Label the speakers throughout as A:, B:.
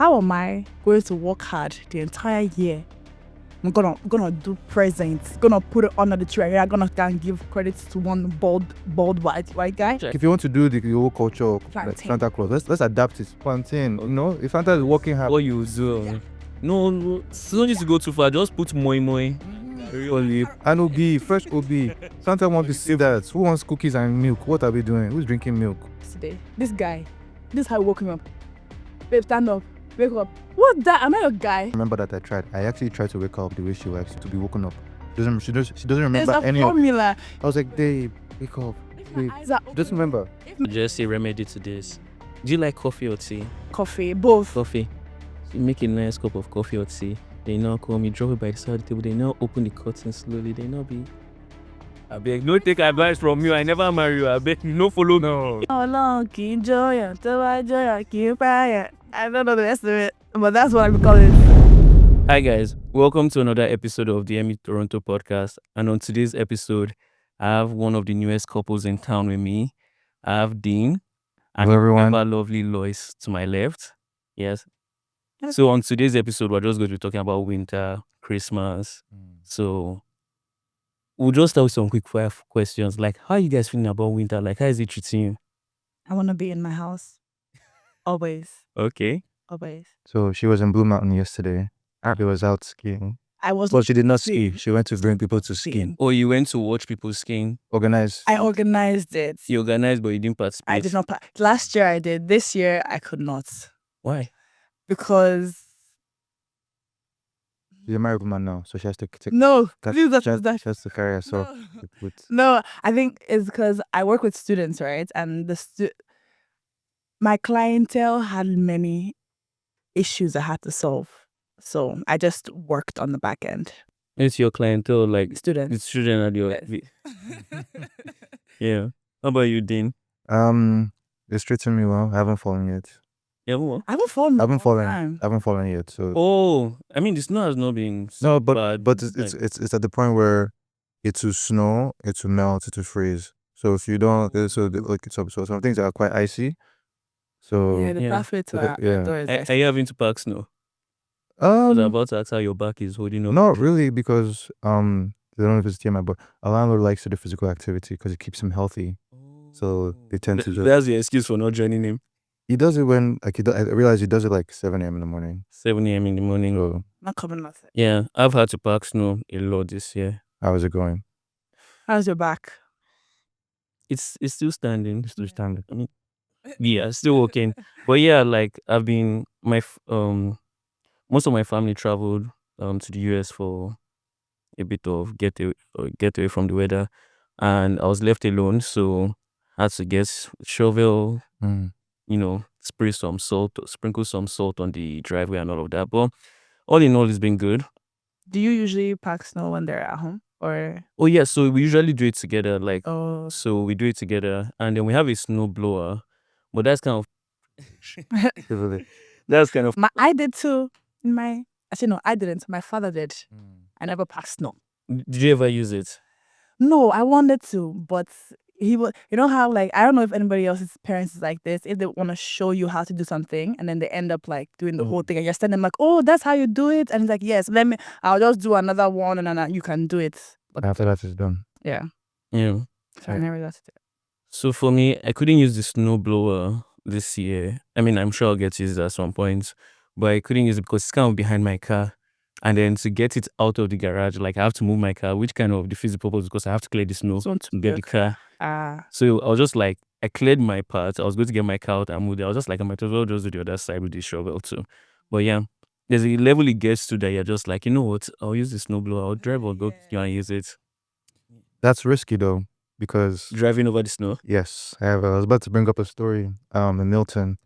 A: how am I going to work hard the entire year? I'm gonna do presents, gonna put it under the tree. I'm gonna go and give credit to one bald white guy.
B: If you want to do the old culture like
A: Plantain.
B: Santa Claus, let's adapt it. Plantain, you know, if Santa is working hard.
C: What you do? No, don't need to go too far. Just put moi. Really.
B: And OB, fresh OB. Santa wants to see that. Who wants cookies and milk? What are we doing? Who's drinking milk?
A: Today, this guy, this is how I woke him up. Babe, stand up, wake up. What's that? Am I a guy?
B: Remember that I actually tried to wake her up the way she likes to be woken up. She doesn't remember
A: There's a
B: any of.
A: formula.
B: I was like, Dave, wake up.
A: If my
B: Wait.
A: eyes are open,
B: Just remember.
C: Just a remedy to this. Do you like coffee or tea?
A: coffee, both.
C: Coffee. You make a nice cup of coffee or tea. They now come, you drop it by the side of the table. They now open the curtain slowly. They now be. I beg, no take advice from you. I never marry you. I beg, no follow. No.
A: Oh, long, keep joy, keep fire. I don't know the rest of it, but that's what I call it.
C: Hi guys, welcome to another episode of the Emmy Toronto podcast. And on today's episode, I have one of the newest couples in town with me. I have Dean and
B: Hello, everyone.
C: our lovely Lois to my left. Yes. So on today's episode, we're just going to be talking about winter, Christmas. So we'll just start with some quick fire questions. Like, how are you guys feeling about winter? Like, how is it treating you?
A: I want to be in my house. Always.
C: Okay.
A: Always.
B: So she was in Blue Mountain yesterday. Abby was out skiing.
A: I was.
B: Well, she did not
A: ski.
B: ski. She went to bring people to ski.
C: Or you went to watch people skiing.
B: Organized.
A: I organized it.
C: You organized, but you didn't participate.
A: I did not. Last year I did. This year I could not
C: Why?
A: because
B: She's a married woman now, so she has to take.
A: no.
B: That-
A: Leave that.
B: She has,
A: that.
B: she has to carry herself.
A: No.
B: With,
A: No, I think it's because I work with students, right? And my clientele had many issues I had to solve. So I just worked on the back end.
C: It's your clientele, like
A: Students.
C: it's children at your.
A: Yes.
C: Yeah. How about you, Dean?
B: it's treating me well. I haven't fallen yet.
C: Yeah, what?
A: I haven't fallen.
B: I haven't fallen.
A: Time.
B: I haven't fallen yet. So
C: Oh, I mean, the snow has not been.
B: no,
C: bad,
B: but it's
C: like-
B: it's at the point where it will snow, it will melt, it will freeze. So if you don't, so some things are quite icy. So
A: Yeah, the
C: Yeah.
A: pathway to our
B: Yeah.
A: door is
C: Are you having to pack snow? I was
B: um
C: about to ask how your back is holding up.
B: not really because I don't know if it's TMI, but a landlord likes to do physical activity because it keeps him healthy. So they tend to just.
C: That's the excuse for not joining him.
B: He does it when like I realize he does it like 7 a.m. in the morning.
C: 7 a.m. in the morning.
B: So
A: not coming nothing.
C: Yeah, I've had to pack snow a lot this year.
B: how is it going?
A: How's your back?
C: It's still standing.
B: It's still standing.
C: I mean, yeah, still working. But yeah, like I've been most of my family traveled to the US for a bit of get away from the weather, and I was left alone, so I had to get shovel, sprinkle some salt on the driveway and all of that. But all in all, it's been good.
A: Do you usually pack snow when they're at home? Or
C: Oh yeah, so we usually do it together. Like
A: oh
C: so we do it together, and then we have a snow blower, but that's kind of that's kind of
A: I did too. Actually no, I didn't. My father did. I never packed snow.
C: Did you ever use it?
A: No, I wanted to, but he was. You know how like I don't know if anybody else's parents is like this. If they want to show you how to do something, and then they end up like doing the whole thing, and you're standing like, "Oh, that's how you do it," and it's like, "Yes, I'll just do another one, and then you can do it." But
B: After that is done.
A: yeah,
C: Yeah.
A: so I never got to do it.
C: So for me, I couldn't use the snow blower this year. I mean, I'm sure I'll get to use it at some point, but I couldn't use it because it's kind of behind my car. And then to get it out of the garage, like I have to move my car, which kind of defeats the purpose because I have to clear the snow
A: So
C: to get the car.
A: Ah,
C: So I was just like, I cleared my part. I was going to get my car out and move it. I was just like, I might as well just do the other side with the shovel too. But yeah, there's a level it gets to that you're just like, you know what? I'll use the snow blower. I'll drive or go and use it.
B: That's risky though, because
C: Driving over the snow.
B: yes, I was about to bring up a story. In Milton,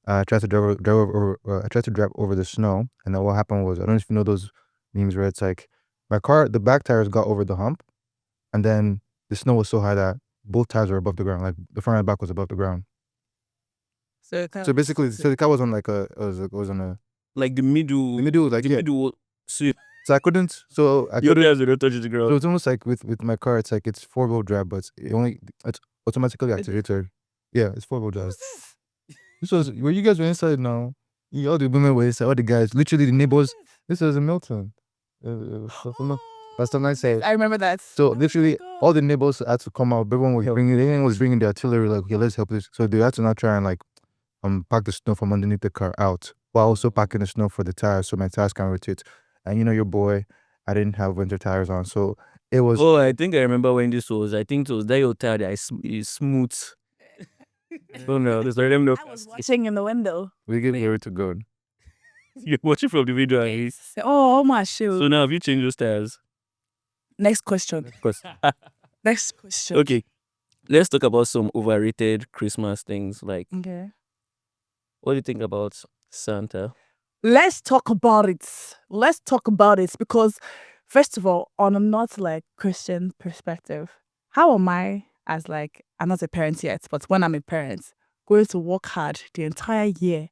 B: I tried to drive over the snow, and then what happened was I don't know if you know those memes where it's like my car, the back tires got over the hump, and then the snow was so high that both tires were above the ground, like the front and back was above the ground.
A: so
B: So basically, the car was on like was on a
C: Like the middle.
B: the middle, like
C: The
B: yeah.
C: middle. So
B: So I couldn't.
C: your tires don't touch the
B: So
C: ground.
B: it's almost like with my car, it's like it's 4-wheel drive, but it's automatically activated. Yeah, it's 4-wheel drive. Were you guys were inside now? All the women were inside, all the guys, literally the neighbors. This was in Milton. Pastor Knight said.
A: I remember that.
B: So literally, all the neighbors had to come out. Everyone was bringing the artillery. Like, okay, let's help this. So they had to now try and like pack the snow from underneath the car out, while also packing the snow for the tires, so my tires can rotate. And your boy, I didn't have winter tires on, so it was.
C: Oh, I think I remember when this was. I think it was that your tire that is smooth. Oh no, there's let them know.
A: I was watching in the window.
B: We get married to God.
C: You're watching from the video. And it's-
A: Oh my shoe.
C: so now have you changed those tires?
A: Next question.
C: Of course.
A: Next question.
C: Okay, let's talk about some overrated Christmas things. Like,
A: Okay.
C: what do you think about Santa?
A: Let's talk about it. Let's talk about it because, first of all, on a not like Christian perspective, how am I as like I'm not a parent yet, but when I'm a parent, going to work hard the entire year?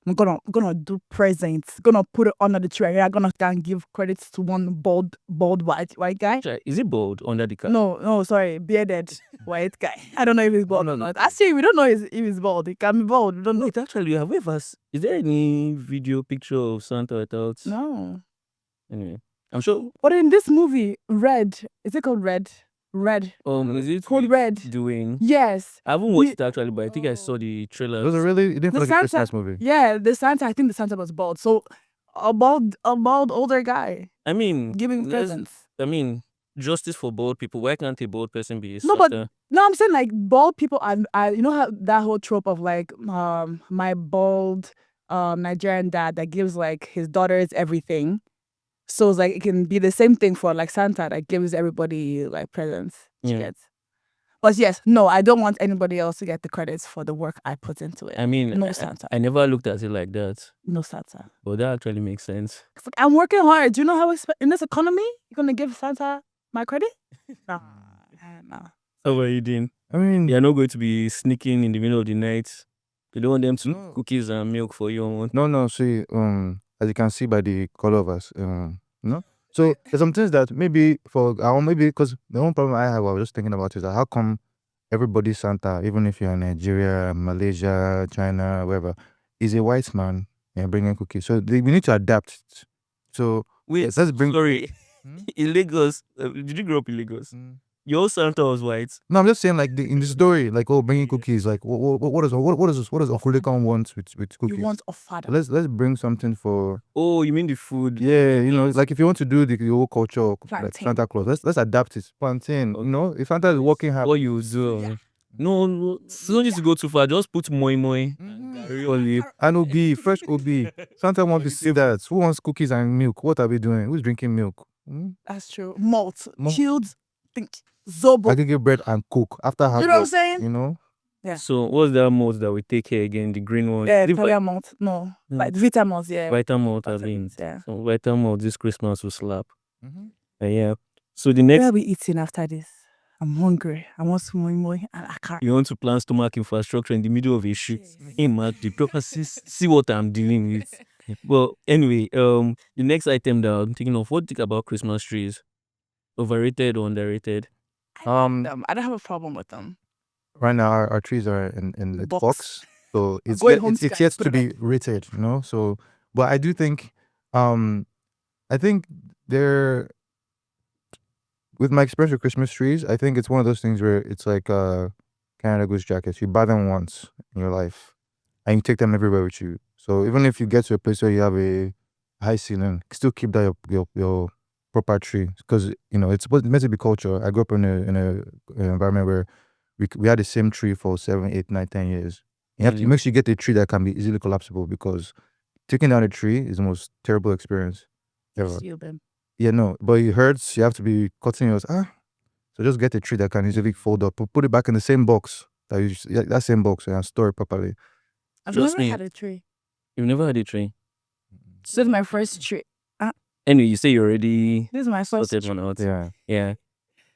A: I'm gonna do presents, gonna put it under the tree. I'm gonna can give credits to one bald white guy.
C: Is it bold under the car?
A: No, sorry, bearded white guy. I don't know if he's bald or not. Actually, we don't know if he's bald. He can be bald. We don't know.
C: Wait, actually, have we ever? Is there any video picture of Santa without?
A: No.
C: Anyway, I'm sure.
A: But in this movie, Red, is it called Red? Red.
C: Is it
A: Called Red.
C: doing?
A: Yes.
C: I haven't watched it actually, but I think I saw the trailer.
B: Those are really. It didn't
A: The
B: feel like a
A: Santa-
B: Christmas movie.
A: Yeah, the Santa, I think the Santa was bald. So a bald older guy
C: I mean,
A: giving
C: let's-
A: presents.
C: I mean, justice for bald people. Why can't a bald person be a
A: No, but-
C: Santa?
A: No, I'm saying like bald people are you know how that whole trope of like my bald Nigerian dad that gives like his daughters everything. So it's like it can be the same thing for like Santa that gives everybody like presents.
C: Yeah.
A: Yes. But yes, no, I don't want anybody else to get the credits for the work I put into it.
C: I mean,
A: No Santa.
C: I never looked at it like that,
A: No Santa.
C: but that actually makes sense.
A: It's like, I'm working hard. Do you know how in this economy you're gonna give Santa my credit? Nah.
C: How are you doing?
B: I mean,
C: You're not going to be sneaking in the middle of the night. You don't want them to
B: No.
C: cookies and milk for you.
B: no. See, as you can see by the color of us, no. So there's some things that maybe because the one problem I have, I was just thinking about is that how come everybody's Santa, even if you're in Nigeria, Malaysia, China, wherever, is a white man and bringing cookies. So we need to adapt. So
C: Wait,
B: yes, let's bring.
C: sorry.
B: Hmm?
C: In Lagos, did you grow up in Lagos? Your Santa was white.
B: No, I'm just saying, like in the story, like bringing cookies. Like what does Okulikan want with cookies?
A: You want a father.
B: Let's bring something for.
C: Oh, you mean the food?
B: Yeah, like if you want to do the whole culture, like
A: Plantain.
B: Santa Claus, let's adapt it. Plantain, if Santa is working hard.
C: What you do? No, you don't need to go too far. Just put moi moi. Really.
B: And OB, fresh OB. Santa wants to see that. Who wants cookies and milk? What are we doing? Who's drinking milk?
A: That's true. Malt.
B: Malt.
A: Chilled. Think Zobo.
B: I can get bread and cook after hard
A: You know what I'm
B: work,
A: saying?
B: Yeah.
C: So what's that malt that we take here again? The green one.
A: Yeah,
C: The
A: Italian malt. No.
C: No.
A: Like Vita malt, yeah.
C: vitamin malt, I mean.
A: Yeah.
C: So vitamin malt this Christmas will slap.
B: Mhm.
C: Yeah. So the next
A: Where are we eating after this? I'm hungry. I want some moi and akara.
C: you want to plan stomach infrastructure in the middle of a shoot. Hey man, the proper see what I'm dealing with. Well, anyway, the next item that I'm thinking of, what do you think about Christmas trees? Overrated or underrated?
A: I don't have a problem with them.
B: Right now, our trees are in the
A: Box.
B: box, so it's
A: going
B: yet,
A: home
B: it's,
A: to
B: it's
A: guys,
B: yet
A: put
B: to
A: it
B: be rated, So, but I do think, I think they're with my experience with Christmas trees. I think it's one of those things where it's like Canada Goose jackets. You buy them once in your life, and you take them everywhere with you. So even if you get to a place where you have a high ceiling, still keep that your proper tree, because it's meant to be culture. I grew up in an environment where we had the same tree for 7, 8, 9, 10 years. You have to
C: Mhm.
B: make sure you get a tree that can be easily collapsible, because taking down a tree is the most terrible experience ever. Yeah, no, but it hurts. You have to be cutting yours. So just get a tree that can easily fold up. Put it back in the same box that same box, and store it properly.
A: I've
C: Trust
A: never
C: me.
A: had a tree.
C: You've never had a tree.
A: This is my first tree.
C: Anyway, you say you already
A: This is my first
C: sorted
A: tree.
C: one out.
B: Yeah.
C: Yeah.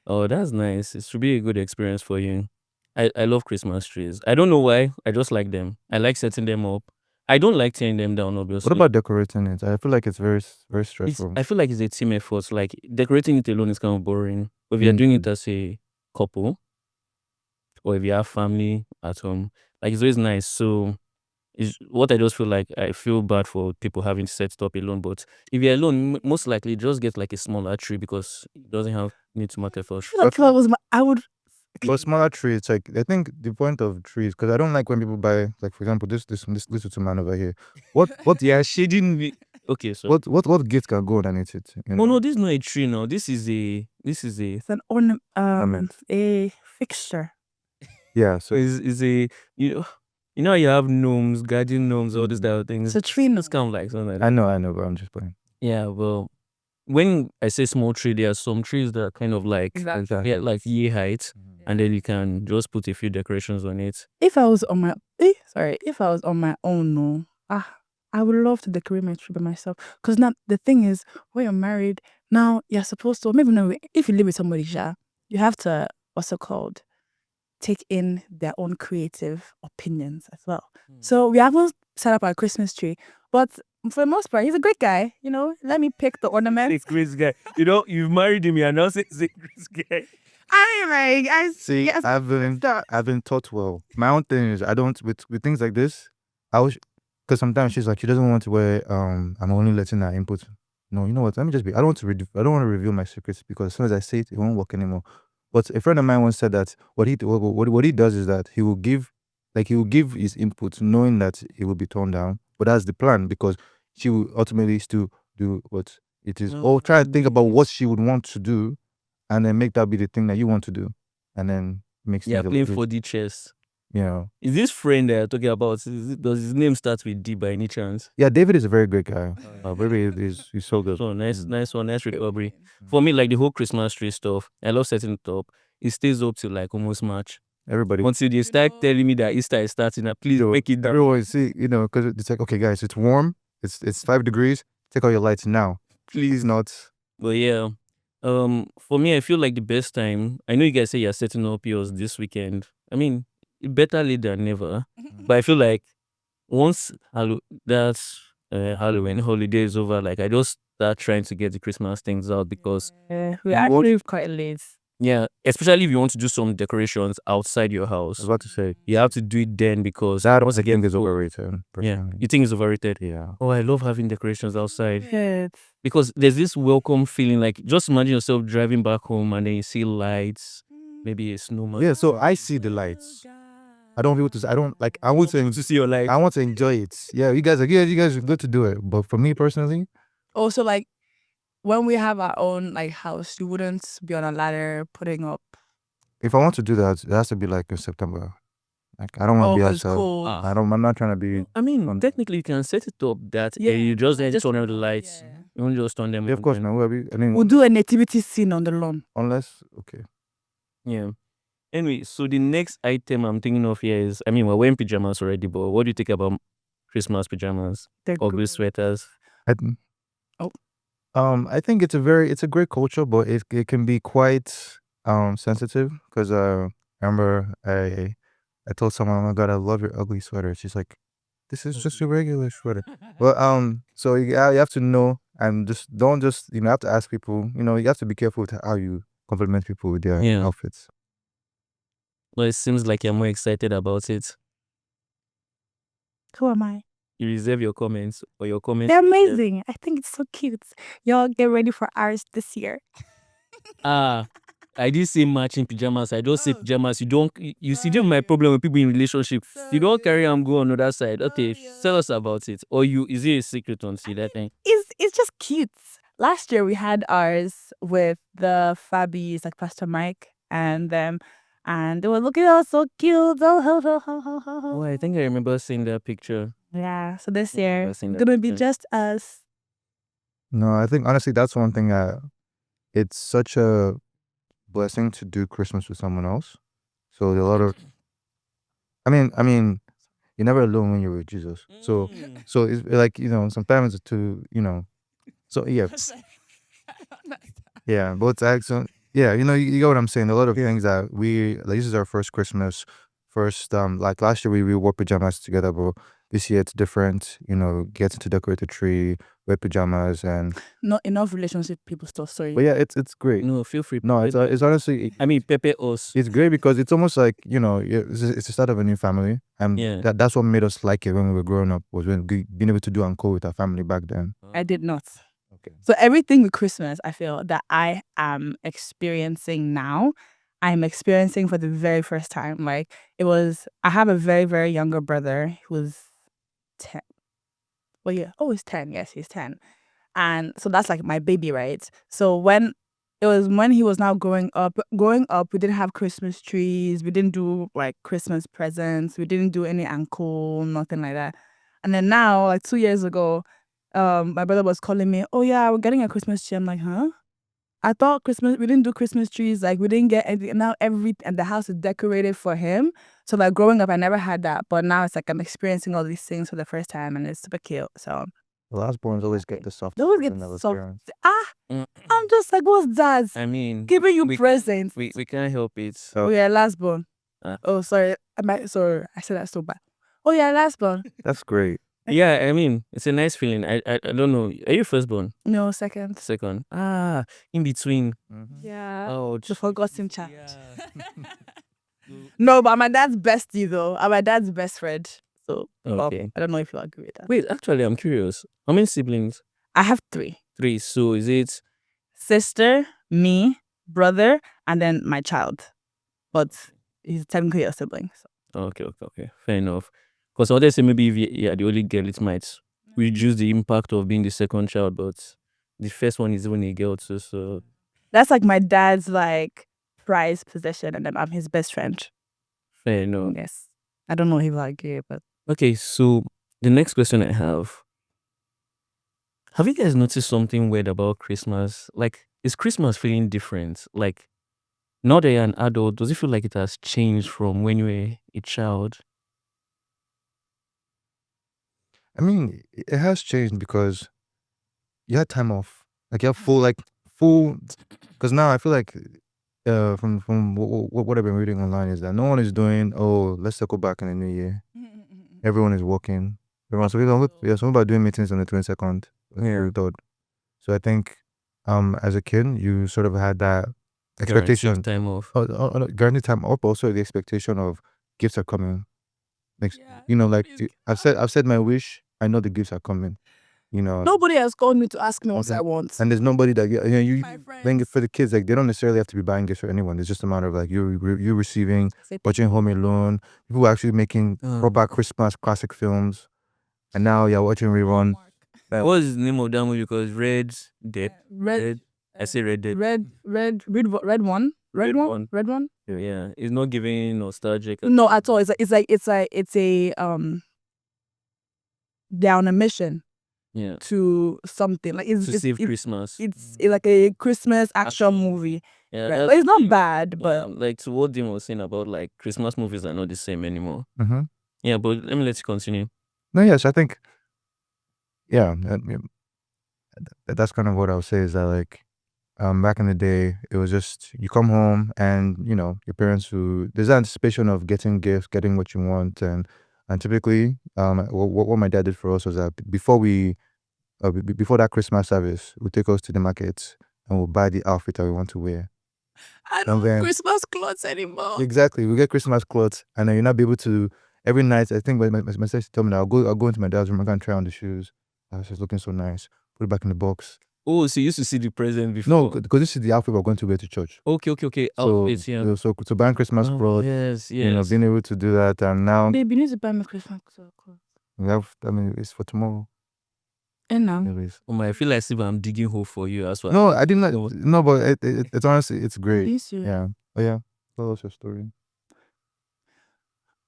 C: Oh, that's nice. It should be a good experience for you. I love Christmas trees. I don't know why. I just like them. I like setting them up. I don't like tearing them down, obviously.
B: What about decorating it? I feel like it's very, very
C: It's,
B: stressful.
C: I feel like it's a team effort. Like decorating it alone is kind of boring. But if you're doing it as a couple, or if you have family at home, like it's always nice. So is what I just feel like. I feel bad for people having to set it up alone. But if you're alone, most likely just get like a smaller tree because it doesn't have need to matter for.
A: I feel like if I was I would.
B: But smaller trees, it's like I think the point of trees, because I don't like when people buy, like for example, this little man over here. What
C: Yeah, shading me. Okay, so
B: what gift can go underneath it? You
C: oh
B: know?
C: no, this is not a tree now. This is a
A: It's an ornament,
B: Ornament.
A: a fixture.
B: Yeah. So
C: is a you know how you have gnomes, guardian gnomes, all these type of things.
A: It's a tree.
C: It's kind of like something like
B: I
C: that.
B: know, but I'm just playing.
C: Yeah, well, when I say small tree, there are some trees that are kind of like
A: Exactly.
C: yeah, like year height, and then you can just put a few decorations on it.
A: If I was on my if I was on my own, no, I would love to decorate my tree by myself. Cause now the thing is, when you're married, now you're supposed to, or maybe no, if you live with somebody, you have to what's it called, take in their own creative opinions as well. So we haven't set up our Christmas tree, but for the most part, he's a great guy. You know, let me pick the ornaments.
C: Chris guy, you know, you've married him, you're not saying Chris guy.
A: I
B: See,
A: yes,
B: I've been taught well. My own thing is I don't with things like this. I wish because sometimes she's like she doesn't want to wear. I'm only letting her input. No, you know what? Let me just be. I don't want to. I don't want to reveal my secrets because as soon as I say it, it won't work anymore. But a friend of mine once said that what he does is that he will give, like he will give his input, knowing that it will be torn down. But that's the plan because she will ultimately still do what it is. Or try and think about what she would want to do, and then make that be the thing that you want to do, and then makes
C: Yeah,
B: things
C: playing
B: bit,
C: 4D chess.
B: you know.
C: Is this friend that you're talking about? Does his name start with D by any chance?
B: Yeah, David is a very great guy. Baby he's so good.
C: So nice one, nice recovery. For me, like the whole Christmas tree stuff, I love setting it up. It stays up till like almost March.
B: Everybody.
C: Until they start telling me that Easter is starting, please make it down.
B: Everyone see, because it's like, okay, guys, it's warm. It's 5 degrees. Take out your lights now. Please not.
C: But yeah, for me, I feel like the best time. I know you guys say you're setting up yours this weekend. I mean, better late than never. But I feel like once that's Halloween holiday is over, like I just start trying to get the Christmas things out because
A: we actually quite late.
C: yeah, especially if you want to do some decorations outside your
B: I
C: house,
B: was about to say
C: you have to do it then because
B: that
C: once
B: I
C: again
B: think is
C: cold.
B: overrated.
C: Yeah,
B: Personally.
C: you think it's overrated?
B: Yeah.
C: Oh, I love having decorations outside
A: Yes.
C: because there's this welcome feeling. Like just imagine yourself driving back home and then you see lights, maybe a snowman.
B: Yeah. So I see the lights. I don't want people to. I don't like. I want to
C: see your lights.
B: I want to enjoy it. Yeah, you guys are good. You guys are good to do it. But for me personally,
A: Also, like when we have our own like house, you wouldn't be on a ladder putting up.
B: if I want to do that, it has to be like in September. Like I don't want to be
A: it's
B: outside.
A: cold.
B: I'm not trying to be.
C: I mean, technically, you can set it up that you just turn on the lights. You won't just turn them.
B: Yeah, of course, man. I mean,
A: We'll do a nativity scene on the lawn.
B: unless okay.
C: Yeah. Anyway, so the next item I'm thinking of here is, I mean, we're wearing pajamas already, but what do you think about Christmas pajamas
A: They're
C: or
A: good.
C: good sweaters?
B: I think it's a great culture, but it can be quite sensitive because I remember I told someone, oh my god, I love your ugly sweater. She's like, this is just a regular sweater. Well, so you have to know and just don't just you have to ask people. You have to be careful with how you compliment people with their
C: Yeah.
B: outfits.
C: Well, it seems like you're more excited about it.
A: Who am I?
C: You reserve your comments or your comments.
A: They're amazing. I think it's so cute. Y'all get ready for ours this year.
C: I did say matching pajamas. I don't say pajamas. You don't. You see, this is my problem with people in relationships. You don't carry and go on the other side. Okay, tell us about it. Or is it a secret on see that thing?
A: It's just cute. Last year we had ours with the Fabbies, like Pastor Mike and them, and they were looking all so cute.
C: Oh, I think I remember seeing that picture.
A: Yeah. So this year
C: I've seen
A: it's
C: that
A: gonna be
C: picture.
A: just us.
B: No, I think honestly that's one thing. It's such a blessing to do Christmas with someone else. So there are a lot of. I mean, you're never alone when you're with Jesus. So it's like sometimes So yeah, yeah. But it's actually yeah. You get what I'm saying. A lot of things that like this is our first Christmas, like last year we wore pajamas together, bro. this year it's different. You know, get to decorate the tree, wear pajamas, and
A: Not enough relationship people still. Sorry.
B: but yeah, it's great.
C: No, feel free.
B: No, it's honestly
C: I mean, Pepe us.
B: it's great because it's almost like, you know, it's the start of a new family, and
C: Yeah.
B: that's what made us like it when we were growing up, was when being able to do uncle with our family back then.
A: I did not.
B: Okay.
A: So everything with Christmas, I feel that I am experiencing now, I'm experiencing for the very first time. Like I have a very, very younger brother who's 10. Well, yeah. Oh, he's 10. Yes, he's 10. And so that's like my baby, right? So when he was now growing up, we didn't have Christmas trees. We didn't do like Christmas presents. We didn't do any uncle, nothing like that. And then now, like 2 years ago, my brother was calling me, oh yeah, we're getting a Christmas tree. I'm like, huh? I thought we didn't do Christmas trees. Like we didn't get anything. Now and the house is decorated for him. So like growing up, I never had that. But now it's like I'm experiencing all these things for the first time and it's super cute. So
B: The last borns always get the soft.
A: they always get soft. I'm just like, what's that?
C: I mean,
A: Giving you presents.
C: we can't help it.
A: Oh yeah, last born.
C: Ah.
A: Oh sorry, sorry, I said that so bad. Oh yeah, last born.
B: That's great.
C: Yeah, I mean, it's a nice feeling. I don't know. Are you firstborn?
A: No, second.
C: Second? Ah, in between.
A: Yeah.
C: Oh,
A: The forgotten child.
C: Yeah.
A: No, but I'm my dad's bestie though. I'm my dad's best friend. So
C: Okay.
A: I don't know if you agree with that.
C: Wait, actually, I'm curious. How many siblings?
A: I have 3.
C: 3. So is it?
A: Sister, me, brother, and then my child. But he's technically a sibling. So.
C: Okay. Fair enough. Because I wanted to say maybe if you're the only girl, it might reduce the impact of being the second child, but the first one is only a girl too. So
A: That's like my dad's like prized possession, and then I'm his best friend.
C: fair enough.
A: Yes. I don't know if I agree, but
C: Okay, so the next question I have you guys noticed something weird about Christmas? Like, is Christmas feeling different? Like, now that you're an adult, does it feel like it has changed from when you were a child?
B: I mean, it has changed because you had time off. Like you have full. Because now I feel like, from what I've been reading online is that no one is doing, oh, let's circle back in the new year. Everyone is working. Everyone's some about doing meetings on the 22nd.
C: Yeah.
B: So I think, as a kid, you sort of had that
C: Guaranteed
B: expectation.
C: time off.
B: No, guaranteed time off, but also the expectation of gifts are coming. Like, you know, like I've said my wish. I know the gifts are coming. You know,
A: nobody has called me to ask me what I want.
B: and there's nobody that
A: My
B: then
A: friends.
B: for the kids, like they don't necessarily have to be buying gifts for anyone. It's just a matter of like you receiving, watching Home Alone. People are actually making proper Christmas classic films, and now you're watching rerun.
C: What was the name of that movie? Because Red Dead.
A: Red.
C: I say Red Dead.
A: Red one.
C: Red one.
A: Red one.
C: Yeah, it's not giving nostalgic.
A: No, at all. It's a they're on a mission
C: Yeah.
A: to something like
C: To save Christmas.
A: It's like a Christmas action movie.
C: Yeah,
A: Right. But it's not bad, but
C: like to what Dim was saying about like Christmas movies are not the same anymore.
B: Mm-hmm.
C: Yeah, but let me let you continue.
B: No, yes, I think, yeah, that's kind of what I would say is that like, back in the day, it was just you come home and you know your parents there's anticipation of getting gifts, getting what you want, and typically, what my dad did for us was that before that Christmas service, we'll take us to the market and we'll buy the outfit that we want to wear.
A: I don't have Christmas clothes anymore.
B: Exactly, we get Christmas clothes, and then you're not be able to every night. I think my sister told me that I'll go into my dad's room. I'm gonna try on the shoes. I was just looking so nice. Put it back in the box.
C: Oh, so you used to see the present before?
B: No, because this is the outfit we're going to wear to church.
C: Okay.
B: So,
C: Outfits, yeah.
B: so buying Christmas clothes,
C: yes.
B: you know, being able to do that, and now
A: Babe, you need to buy me Christmas clothes.
B: it's for tomorrow.
A: And now.
B: Anyways.
C: I feel like I'm digging hole for you as well.
B: No, I didn't like. No, but it's honestly it's great.
A: Yeah.
B: Oh yeah. What was your story?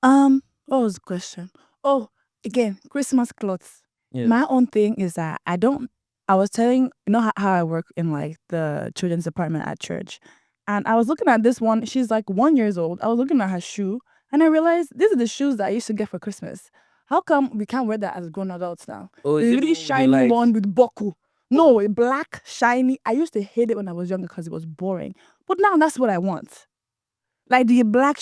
A: What was the question? Oh, again, Christmas clothes.
C: Yeah.
A: My own thing is that I was telling, you know how I work in like the children's department at church. And I was looking at this one, she's like 1 year old. I was looking at her shoe and I realized these are the shoes that I used to get for Christmas. How come we can't wear that as grown adults now?
C: Oh,
A: The really shiny one with buckle. No, a black, shiny. I used to hate it when I was younger because it was boring. But now that's what I want. Like the black,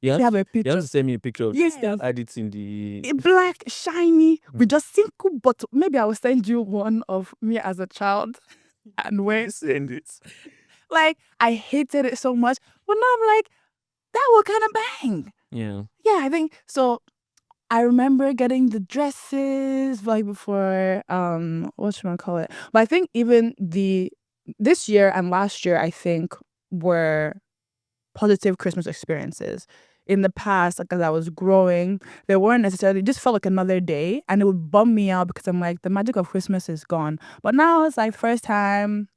C: You
A: We
C: have,
A: have a
C: you have
A: picture.
C: to send me a picture of
A: Yes.
C: this. Add it in the.
A: Black, shiny, with just single bottle. Maybe I will send you one of me as a child and when
C: Send it.
A: like I hated it so much. But now I'm like, that will kind of bang.
C: Yeah.
A: Yeah, I think so. I remember getting the dresses like before what should I call it? But I think even this year and last year I think were positive Christmas experiences. In the past, like as I was growing, they weren't necessarily just felt like another day and it would bum me out because I'm like the magic of Christmas is gone. But now it's like first time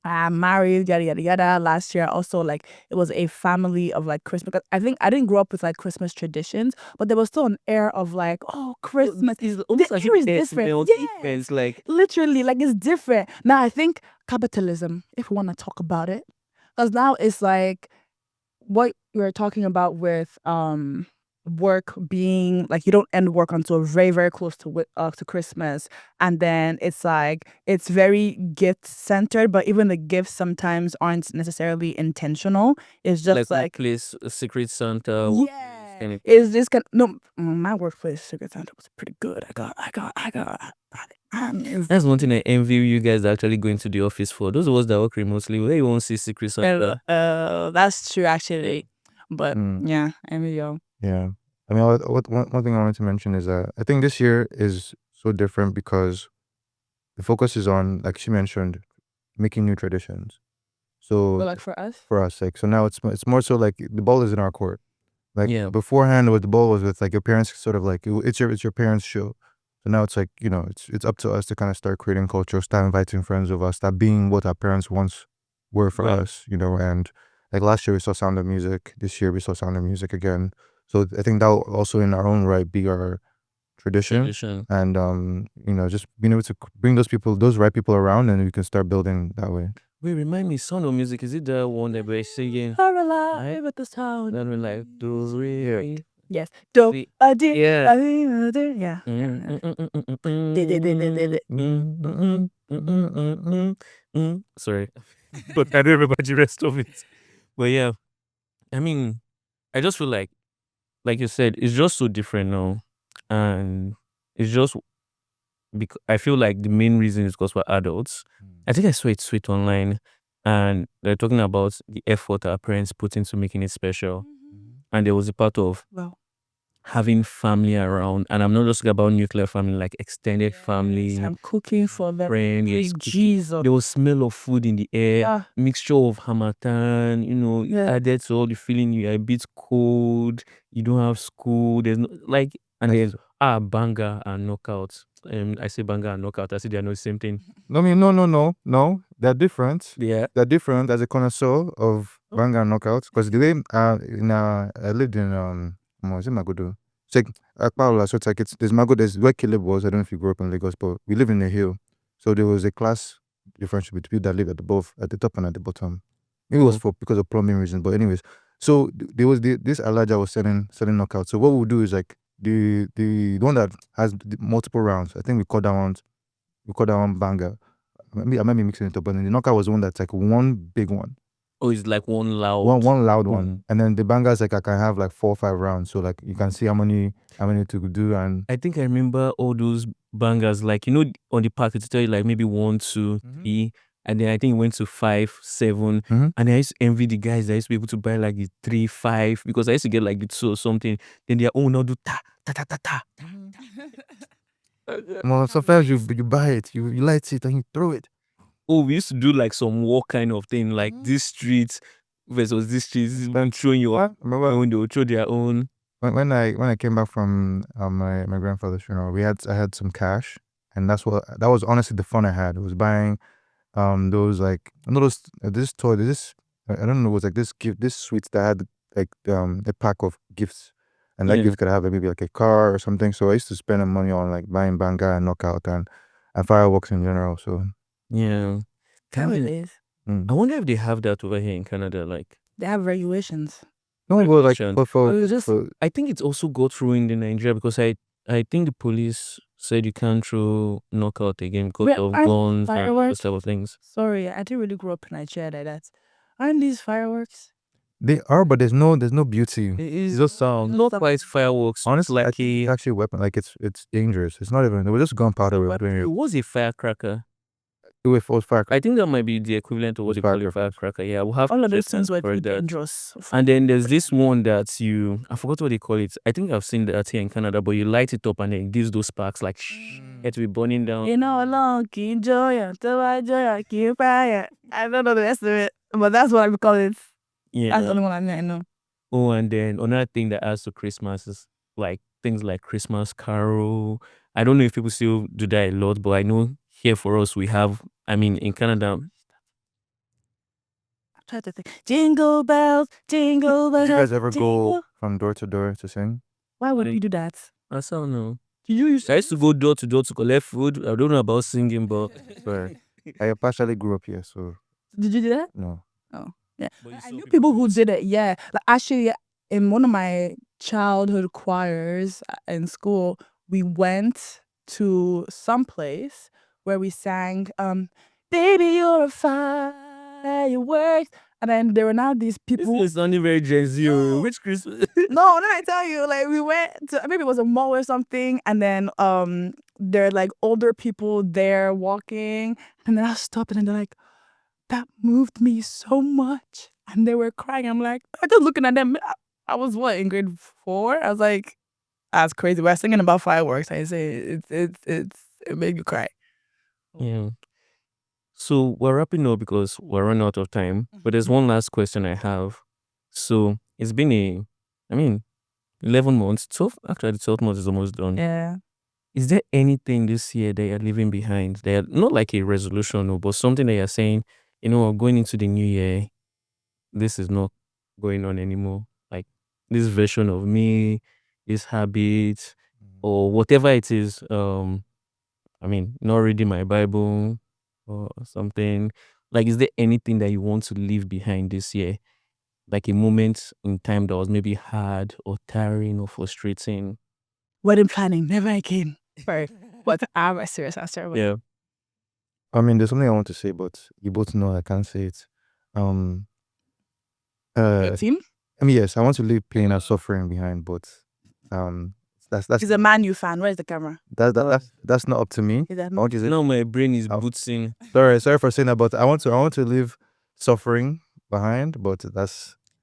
A: I'm married, yada yada yada. Last year also like it was a family of like Christmas. 'Cause I think I didn't grow up with like Christmas traditions, but there was still an air of like, oh, Christmas.
C: It's almost
A: The
C: as
A: air
C: if
A: is
C: there's
A: different.
C: melt
A: Yes.
C: events, like
A: Literally, like it's different. Now I think capitalism, if we want to talk about it. Because now it's like what you're talking about with work being like you don't end work until very very close to Christmas, and then it's like it's very gift centered, but even the gifts sometimes aren't necessarily intentional. It's just like
C: workplace Secret Santa.
A: yeah,
C: kind of-
A: it's just kind no. My workplace Secret Santa was pretty good.
C: That's one thing I envy you guys actually going to the office for. Those of us that work remotely, where you won't see Secret Santa.
A: That's true actually, but yeah, I mean,
B: Yeah. I mean, one thing I wanted to mention is that I think this year is so different because the focus is on, like she mentioned, making new traditions. So
A: but like for us.
B: like, so now it's more so like the ball is in our court. Like
C: Yeah.
B: beforehand, with the ball was with like your parents, sort of like it's your parents' show. So now it's like it's up to us to kind of start creating culture, start inviting friends over, start being what our parents once were for
C: Right.
B: us. And like last year we saw Sound of Music. This year we saw Sound of Music again. So I think that will also in our own right be our tradition. And just being able to bring those right people around, and we can start building that way.
C: Wait, remind me, Sound of Music, is it the one that we're singing?
A: Are alive with the sound.
C: That we're like, those weird.
A: Yes. Do
C: See,
A: I did.
C: yeah.
A: Yeah.
C: Sorry, but I don't remember the rest of it. But yeah, I mean, I just feel like you said, it's just so different now, and it's just because I feel like the main reason is because we're adults. I think I saw it sweet online, and they're talking about the effort our parents put into making it special, and there was a part of
A: Well,
C: having family around, and I'm not just talking about nuclear family, like extended family,
A: I'm cooking for them.
C: friends.
A: Big Jesus.
C: There was smell of food in the air,
A: Yeah.
C: mixture of harmattan,
A: Yeah.
C: added to all the feeling you are a bit cold, you don't have school, there's no like, and there's banger and knockout. I say banger and knockout, I say they're not the same thing.
B: I mean, no, they're different.
C: Yeah.
B: They're different as a connoisseur of banga and knockouts. Because the way I lived in is it Magodo? It's like Akpaola, so it's like there's Magodo, there's where Caleb was. I don't know if you grew up in Lagos, but we live in a hill, so there was a class differential between people that live at the top and at the bottom. Maybe it was because of plumbing reasons, but anyways, so there was this Elijah was selling knockouts. So what we'll do is like the one that has multiple rounds. I think we call that one banger. I might be mixing it up, but then the knockout was the one that's like one big one.
C: Oh, it's like one loud
B: one loud one. And then the banger is like I can have like 4 or 5 rounds. So like you can see how many to do. And
C: I think I remember all those bangers, like on the park to tell you like maybe 1, 2, 3, and then I think it went to 5, 7, and I used to envy the guys that used to be able to buy like the 3, 5, because I used to get like the 2 or something. Then their own now do ta ta ta ta ta.
B: well, sometimes you buy it, you light it and you throw it.
C: Oh, we used to do like some war kind of thing, like this street versus this street. This is when throwing your when they would throw their own.
B: When I came back from my grandfather's funeral, I had some cash, and that was honestly the fun I had. It was buying those like this toy, I don't know, it was like this sweets that had like a pack of gifts, and that gift could have maybe like a car or something. So I used to spend the money on like buying banga and knockout and fireworks in general. So
C: Yeah,
A: How it is.
C: I wonder if they have that over here in Canada. Like
A: They have regulations.
B: no, but like
C: I think it's also got ruined in Nigeria because I think the police said you can't throw knockout again because of guns and those type of things.
A: Sorry, I didn't really grow up in Nigeria like that. Aren't these fireworks?
B: They are, but there's no beauty.
C: It is
B: just sound.
C: not quite fireworks.
B: Honestly,
C: it's
B: I
C: like
B: think it's actually a weapon. Like it's dangerous. It's not even. It was just gunpowder.
C: it was a firecracker.
B: It was firecracker.
C: I think that might be the equivalent of what they call a
B: Firecracker.
C: firecracker. Yeah, we'll have
A: All
C: to
A: of those
C: check and
A: things were too
C: correct that.
A: dangerous.
C: And then there's this one that I forgot what they call it. I think I've seen that here in Canada, but you light it up and then it gives those sparks like it will be burning down.
A: You know, along, keep joy, keep fire. I don't know the rest of it, but that's what I call it.
C: Yeah.
A: That's the only one I know.
C: Oh, and then another thing that adds to Christmas is like things like Christmas Carol. I don't know if people still do that a lot, but I know here for us we have. I mean, in Canada,
A: I'm trying to think. Jingle bells, jingle bells.
B: Did you guys ever
A: jingle.
B: go from door to door to sing?
A: Why would you do that?
C: I don't know.
A: Did you use
C: I used to go door to door to collect food. I don't know about singing, but
B: Sorry. I partially grew up here, so
A: Did you do that?
B: no.
A: Yeah.
C: But you
A: I
C: saw
A: knew
C: people
A: people
C: do
A: who
C: it.
A: did it. Yeah. Like actually, in one of my childhood choirs in school, we went to some place where we sang, "Baby, you're a fireworks," and then there were now these
C: This
A: people.
C: is sounding very Gen Z.
A: No.
C: Which Christmas?
A: No, then I tell you, like we went to maybe it was a mall or something, and then there are like older people there walking, and then I stopped and they're like, that moved me so much. And they were crying. I'm like, I just looking at them. I was what, in grade 4? I was like, that's crazy. We're singing about fireworks. I say it made me cry.
C: Yeah. So we're wrapping up because we're running out of time. But there's one last question I have. So it's been 11 months. 12, actually, the 12 months is almost done.
A: Yeah.
C: Is there anything this year that you're leaving behind? That not like a resolution, no, but something that you're saying, going into the new year, this is not going on anymore. Like this version of me, this habit, or whatever it is. Not reading my Bible or something. Like, is there anything that you want to leave behind this year? Like a moment in time that was maybe hard or tiring or frustrating?
A: Wedding planning, never again. Sorry. But I have a serious answer. But
C: Yeah.
B: I mean, there's something I want to say, but you both know I can't say it.
A: Your
B: I
A: team?
B: mean, yes, I want to leave pain and suffering behind, but that's
A: He's a Man U fan. Where's the camera?
B: that's not up to me.
A: Is that
B: I want you to
C: Now my brain is
B: Oh.
C: bootsing.
B: sorry for saying that, but I want to leave suffering behind, but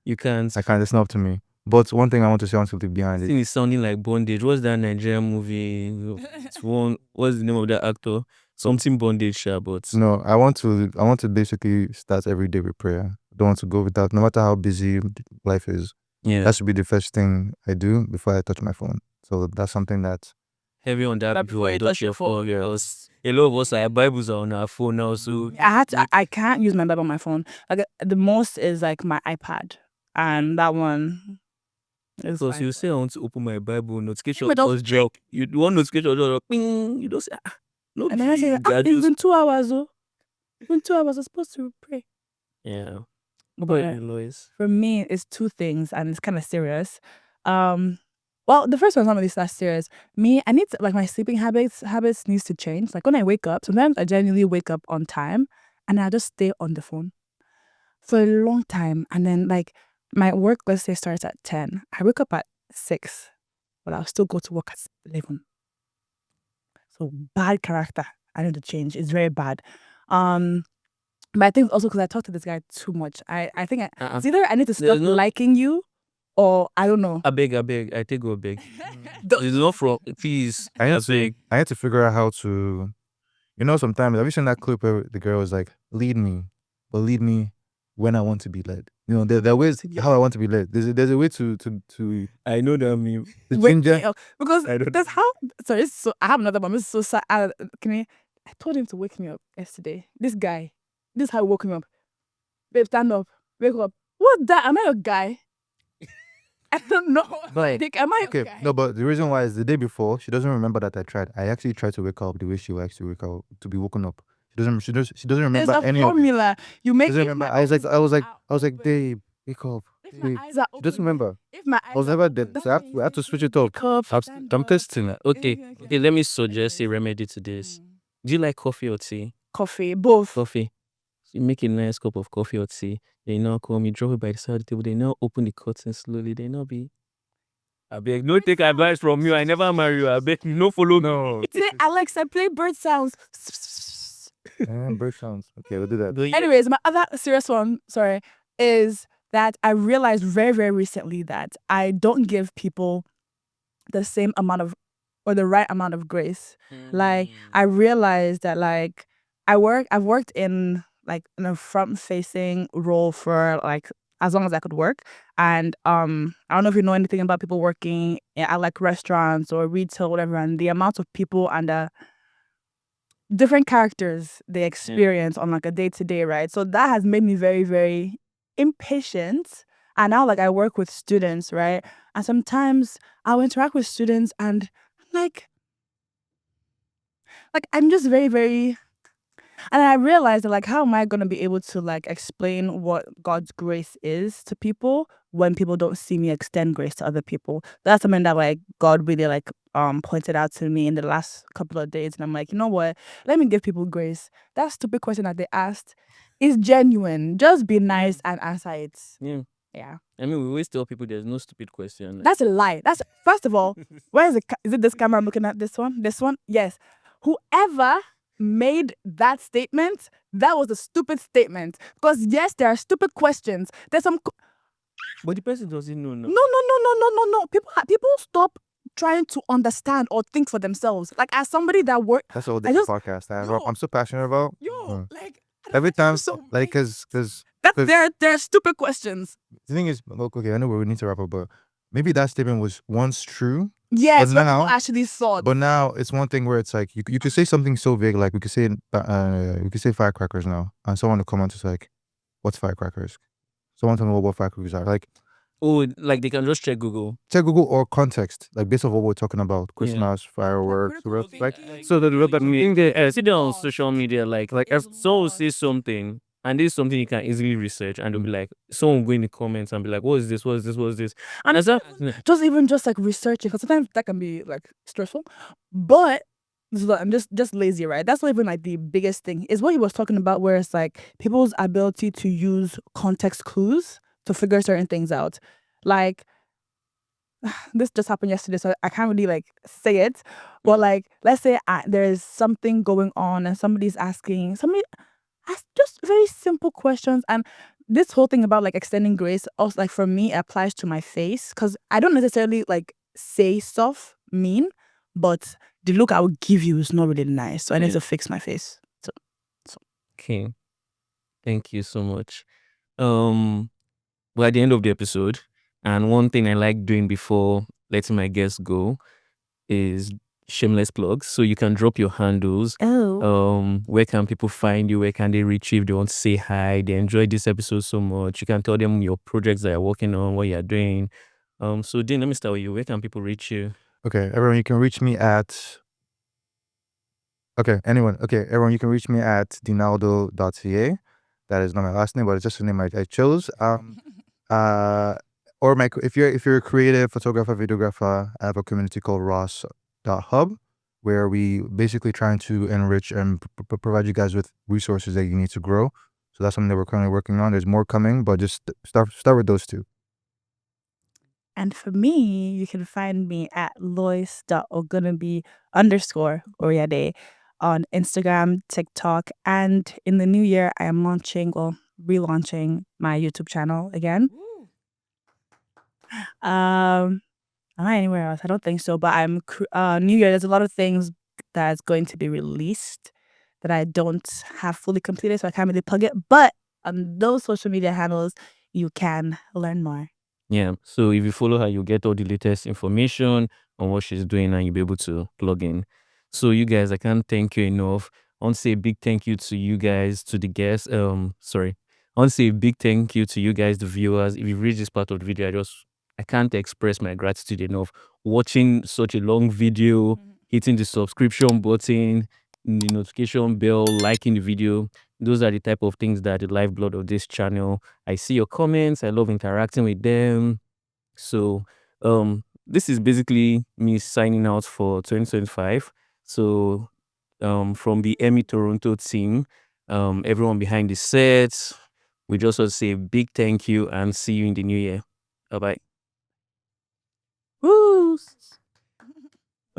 C: You can't.
B: I can't. It's not up to me. But one thing I want to say, I want to leave behind
C: This
B: is
C: thing is sounding like bondage. What's that Nigerian movie? It's one. What's the name of that actor? Something bondage, sure, but
B: no. I want to basically start every day with prayer. I don't want to go without, no matter how busy life is.
C: yeah,
B: That should be the first thing I do before I touch my phone. So that's something that
C: heavy on that
A: But
C: before
A: before
C: I
A: you
C: touch
A: touch
C: your
A: your phone.
C: phone. Girls. A lot of us, our Bibles are on our phone now, so
A: I can't use my Bible on my phone. Like the most is like my iPad, and that one is
C: because
A: fine.
C: you say I want to open my Bible, notification
A: but don't
C: just drop. You want notification just drop. Ping. You don't say no.
A: And then I say, it's been 2 hours, though. It's been 2 hours. I'm supposed to pray.
C: Yeah.
A: But
C: Lois.
A: for me, it's two things, and it's kind of serious. Well, the first one's not really that serious. Me, I need to, like my sleeping habits needs to change. Like when I wake up, sometimes I genuinely wake up on time, and I just stay on the phone for a long time. And then like my work, let's say, starts at 10. I wake up at 6, but I'll still go to work at 11. So bad character. I need to change. It's very bad. But I think also because I talk to this guy too much. I think it's either I need to stop liking you, or I don't know.
C: I beg. I take go beg. It's not from please.
B: I had to figure out how to, sometimes have you seen that clip where the girl was like, lead me, but lead me when I want to be led. There are ways how I want to be led. There's a way to
C: I know that meme.
B: the
A: Wait,
B: ginger.
A: because
C: I don't
A: that's how. Sorry, so I have another one. It's so sad. I told him to wake me up yesterday. This guy, this is how he woke me up. Babe, stand up, wake up. What that? Am I a guy? I don't know.
B: Like,
A: Like, am I a
B: Okay,
A: guy?
B: no, but the reason why is the day before she doesn't remember that I tried. I actually tried to wake up the way she likes to wake up, to be woken up. She doesn't remember
A: There's a
B: any of it.
A: formula. You make.
B: Doesn't
A: if
B: remember.
A: my
B: I was like,
A: open-
B: babe, wake up.
A: If my
B: Babe.
A: eyes are
B: She doesn't
A: open,
B: remember.
A: if my eyes
B: I was
A: are
B: never
A: open,
B: dead.
A: that
B: So I had to switch it up.
A: wake up, stand
C: I'm
A: up.
C: testing that. Okay.
A: Okay.
C: Okay, let me suggest a remedy to this. Do you like coffee or tea?
A: Coffee, both.
C: Coffee. you make a nice cup of coffee or tea. They now come, you drop it by the side of the table. They now open the curtain slowly. They now be. I beg, no take advice from you. I never marry you. I beg, no follow me.
B: No.
A: Say, Alexa, play bird sounds.
B: Bird sounds. Okay, we'll do that.
C: But yeah,
A: Anyways, my other serious one, sorry, is that I realized very, very recently that I don't give people the same amount of or the right amount of grace. Like I realized that like I've worked in like in a front facing role for like as long as I could work. And I don't know if you know anything about people working at like restaurants or retail, whatever, and the amount of people and the different characters they experience on like a day to day, right? So that has made me very, very impatient. And now like I work with students, right? And sometimes I'll interact with students and like I'm just very, very and I realized that like how am I gonna be able to like explain what God's grace is to people when people don't see me extend grace to other people? That's something that like God really like pointed out to me in the last couple of days. And I'm like, you know what? Let me give people grace. That stupid question that they asked is genuine. Just be nice and answer it.
C: yeah.
A: Yeah.
C: I mean, we always tell people there's no stupid question.
A: That's a lie. That's first of all, where is it? Is it this camera I'm looking at? This one? This one? Yes. Whoever made that statement, that was a stupid statement. Because yes, there are stupid questions. There's some.
C: But the person doesn't know.
A: No. People stop trying to understand or think for themselves. Like as somebody that work.
B: That's all
A: I
B: the
A: just
B: podcast.
A: yo,
B: I'm so passionate about.
A: yo, like
B: Every time,
A: so
B: like, cause
A: that
B: 'cause-
A: there are stupid questions.
B: the thing is, okay, I know we need to wrap up, but maybe that statement was once true,
A: Yes,
B: But
A: when
B: now-
A: people actually saw.
B: but now it's one thing where it's like you could say something so big, like we could say firecrackers now, and someone will comment is like, "What's firecrackers?" Someone tell me what firecrackers are. Like,
C: Oh, like they can just check Google.
B: check Google or context, like based on what we're talking about, Christmas, fireworks,
A: critical
B: like
A: thinking.
C: So that what I mean, see them on
A: Lost.
C: social media, like
A: It's
C: if someone
A: lost.
C: says something and this is something you can easily research, and they'll be like, someone will go in the comments and be like, what is this? What is this? What is this? And as that,
A: Just like researching, because sometimes that can be like stressful. But I'm just lazy, right? That's not even like the biggest thing. Is what he was talking about, where it's like people's ability to use context clues to figure certain things out. Like this just happened yesterday, so I can't really like say it. But like, let's say there's something going on and somebody ask just very simple questions. And this whole thing about like extending grace also like for me applies to my face, because I don't necessarily like say stuff mean, but the look I would give you is not really nice, so I need to fix my face.
C: okay, thank you so much. We're at the end of the episode, and one thing I like doing before letting my guests go is shameless plugs. So you can drop your handles. Where can people find you? Where can they reach you if they want to say hi? They enjoyed this episode so much. You can tell them your projects that you're working on, what you're doing. So Dean, let me start with you. Where can people reach you?
B: Okay, everyone, you can reach me at. Okay, everyone, you can reach me at dinaldo.ca. That is not my last name, but it's just the name I chose. Or if you're a creative photographer, videographer, I have a community called Ross.hub, where we basically trying to enrich and provide you guys with resources that you need to grow. So that's something that we're currently working on. There's more coming, but just start with those two.
A: And for me, you can find me at lois.ogunabi_Oriade on Instagram, TikTok, and in the new year, I am relaunching my YouTube channel again. Am I anywhere else? I don't think so. But I'm New Year. There's a lot of things that's going to be released that I don't have fully completed, so I can't really plug it. But on those social media handles, you can learn more.
C: Yeah. So if you follow her, you'll get all the latest information on what she's doing, and you'll be able to plug in. So you guys, I can't thank you enough. I want to say a big thank you to you guys, to the guests. Sorry. I want to say a big thank you to you guys, the viewers. If you've reached this part of the video, I can't express my gratitude enough. Watching such a long video, hitting the subscription button, the notification bell, liking the video. Those are the type of things that are the lifeblood of this channel. I see your comments. I love interacting with them. So this is basically me signing out for 2025. So from the Emmy Toronto team, everyone behind the sets. We just want to say a big thank you and see you in the new year. Bye bye.
A: Woo!